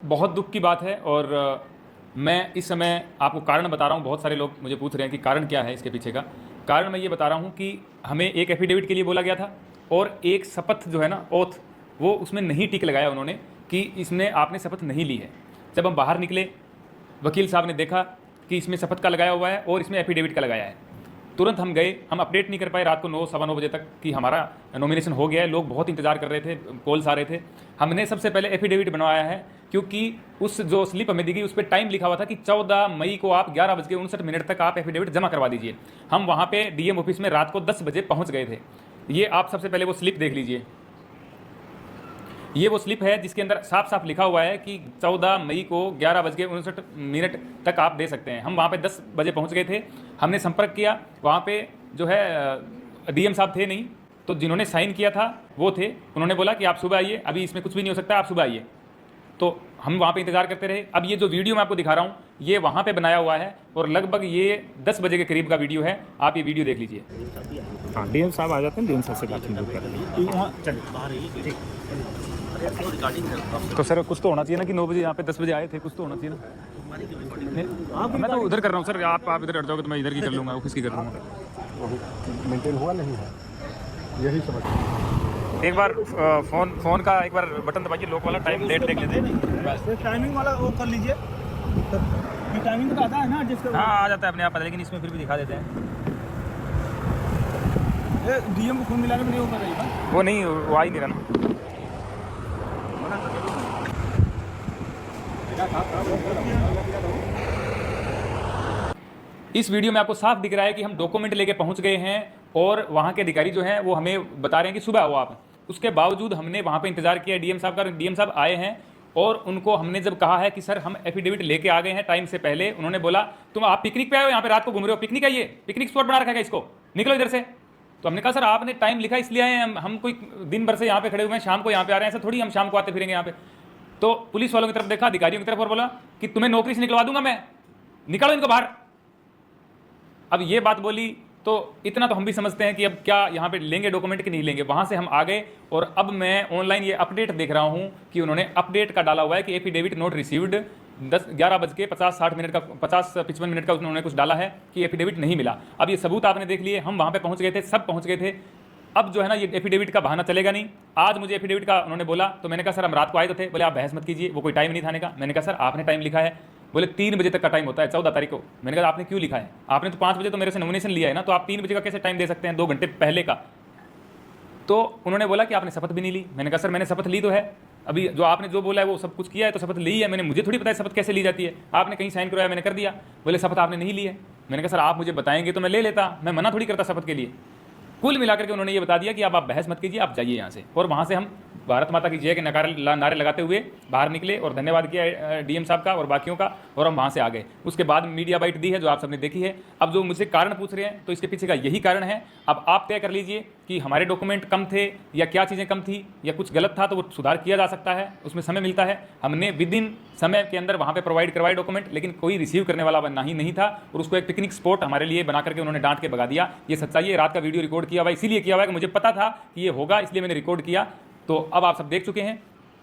बहुत दुख की बात है और मैं इस समय आपको कारण बता रहा हूँ। बहुत सारे लोग मुझे पूछ रहे हैं कि कारण क्या है इसके पीछे का। कारण मैं ये बता रहा हूँ कि हमें एक एफिडेविट के लिए बोला गया था और एक शपथ जो है ना, ओथ, वो उसमें नहीं टिक लगाया उन्होंने कि इसमें आपने शपथ नहीं ली है। जब हम बाहर निकले, वकील साहब ने देखा कि इसमें शपथ का लगाया हुआ है और इसमें एफिडेविट का लगाया है। तुरंत हम गए, हम अपडेट नहीं कर पाए रात को 9 सवा 9 बजे तक कि हमारा नॉमिनेशन हो गया है। लोग बहुत इंतजार कर रहे थे, कॉल्स आ रहे थे। हमने सबसे पहले एफिडेविट बनवाया है क्योंकि उस जो स्लिप हमें दी गई उस पर टाइम लिखा हुआ था कि 14 मई को आप 11:59 तक आप एफिडेविट जमा करवा दीजिए। हम वहाँ पे डीएम ऑफिस में रात को 10 बजे पहुँच गए थे। ये आप सबसे पहले वो स्लिप देख लीजिए। ये वो स्लिप है जिसके अंदर साफ साफ लिखा हुआ है कि 14 मई को 11:59 तक आप दे सकते हैं। हम वहाँ पे 10 बजे पहुँच गए थे। हमने संपर्क किया, वहाँ पे जो है डीएम साहब थे नहीं, तो जिन्होंने साइन किया था वो थे। उन्होंने बोला कि आप सुबह आइए, अभी इसमें कुछ भी नहीं हो सकता, आप सुबह आइए। तो हम वहाँ पे इंतज़ार करते रहे। अब ये जो वीडियो मैं आपको दिखा रहा हूँ ये वहाँ पे बनाया हुआ है और लगभग ये 10 बजे के करीब का वीडियो है। आप ये वीडियो देख लीजिए। हाँ, डीएम साहब आ जाते हैं, डीएम साहब से बात करेंगे। तो सर कुछ तो होना चाहिए ना कि 9 बजे यहाँ पे 10 बजे आए थे, कुछ तो होना चाहिए ना। मैं तो उधर कर रहा हूँ सर, आप इधर हट जाओगे तो मैं इधर की कर लूँगा, ऑफिस की कर लूँगा। मेंटेन हुआ नहीं है, यही समझ। एक बार फोन का एक बार बटन दबाइए, लॉक वाला, टाइम डेट देख लेते हैं। टाइमिंग वाला वो कर लीजिए। ये टाइमिंग तो आता है ना जिसका? हाँ, आ जाता है अपने आप, लेकिन इसमें फिर भी दिखा देते हैं। डीएम को फोन मिलाने में नहीं हो पा रही है। वो नहीं, वो आ ही नहीं रहा ना। इस वीडियो में आपको साफ दिख रहा है कि हम डॉक्यूमेंट लेके पहुंच गए हैं और वहां के अधिकारी जो हैं वो हमें बता रहे हैं कि सुबह आओ आप। उसके बावजूद हमने वहां पे इंतजार किया डीएम साहब का। डीएम साहब आए हैं और उनको हमने जब कहा है कि सर हम एफिडेविट लेके आ गए हैं टाइम से पहले, उन्होंने बोला तुम आप पिकनिक पे आए हो, यहाँ पे रात को घूम रहे हो, पिकनिक आइए, पिकनिक स्पॉट बना रखा है इसको, निकलो इधर से। तो हमने कहा सर आपने टाइम लिखा इसलिए आए हैं, हम कोई दिन भर से यहाँ पे खड़े हुए हैं, शाम को यहाँ पे आ रहे हैं, ऐसा थोड़ी हम शाम को आते फिरेंगे यहाँ पे। तो पुलिस वालों की तरफ देखा, अधिकारियों की तरफ, और बोला कि तुम्हें नौकरी से निकलवा दूंगा मैं, निकालो इनको बाहर। अब ये बात बोली तो इतना तो हम भी समझते हैं कि अब क्या यहाँ पे लेंगे डॉक्यूमेंट कि नहीं लेंगे। वहाँ से हम आ गए और अब मैं ऑनलाइन ये अपडेट देख रहा हूँ कि उन्होंने अपडेट का डाला हुआ है कि एफिडेविट नोट रिसीव्ड 11:50-60 का 50-55 का उन्होंने कुछ डाला है कि एफिडेविट नहीं मिला। अब ये सबूत आपने देख लिए, हम वहाँ पे पहुँच गए थे, सब पहुँच गए थे। अब जो है ना ये एफिडेविट का बहाना चलेगा नहीं। आज मुझे एफिडेविट का उन्होंने बोला तो मैंने कहा सर हम रात को आए तो थे। बोले आप बहस मत कीजिए, वो कोई टाइम नहीं था आने का। मैंने कहा सर आपने टाइम लिखा है। बोले 3 बजे तक का टाइम होता है 14 तारीख को। मैंने कहा आपने क्यों लिखा है? आपने तो 5 बजे तो मेरे से नॉमिनेशन लिया है ना, तो आप 3 बजे का कैसे टाइम दे सकते हैं, 2 घंटे पहले का? तो उन्होंने बोला कि आपने शपथ भी नहीं ली। मैंने कहा सर मैंने शपथ ली तो है, अभी जो आपने जो बोला है वो सब कुछ किया है तो शपथ ली है मैंने, मुझे थोड़ी पता है शपथ कैसे ली जाती है। आपने कहीं साइन करवाया, मैंने कर दिया। बोले शपथ आपने नहीं ली है। मैंने कहा सर आप मुझे बताएंगे तो मैं ले लेता, मैं मना थोड़ी करता शपथ के लिए। कुल मिलाकर के उन्होंने ये बता दिया कि आप बहस मत कीजिए, आप जाइए यहाँ से। और वहाँ से हम भारत माता की जय के नारे लगाते हुए बाहर निकले और धन्यवाद किया डीएम साहब का और बाकियों का, और हम वहाँ से आ गए। उसके बाद मीडिया बाइट दी है जो आप सबने देखी है। अब जो मुझसे कारण पूछ रहे हैं तो इसके पीछे का यही कारण है। अब आप तय कर लीजिए कि हमारे डॉक्यूमेंट कम थे या क्या चीज़ें कम थी या कुछ गलत था, तो वो सुधार किया जा सकता है, उसमें समय मिलता है। हमने विदिन समय के अंदर वहाँ पे प्रोवाइड करवाए डॉक्यूमेंट, लेकिन कोई रिसीव करने वाला नहीं था और उसको एक पिकनिक स्पॉट हमारे लिए बना करके उन्होंने डांट के भगा दिया। ये सच्चाई है। रात का वीडियो रिकॉर्ड किया हुआ इसीलिए किया हुआ है कि मुझे पता था कि ये होगा, इसलिए मैंने रिकॉर्ड किया। तो अब आप सब देख चुके हैं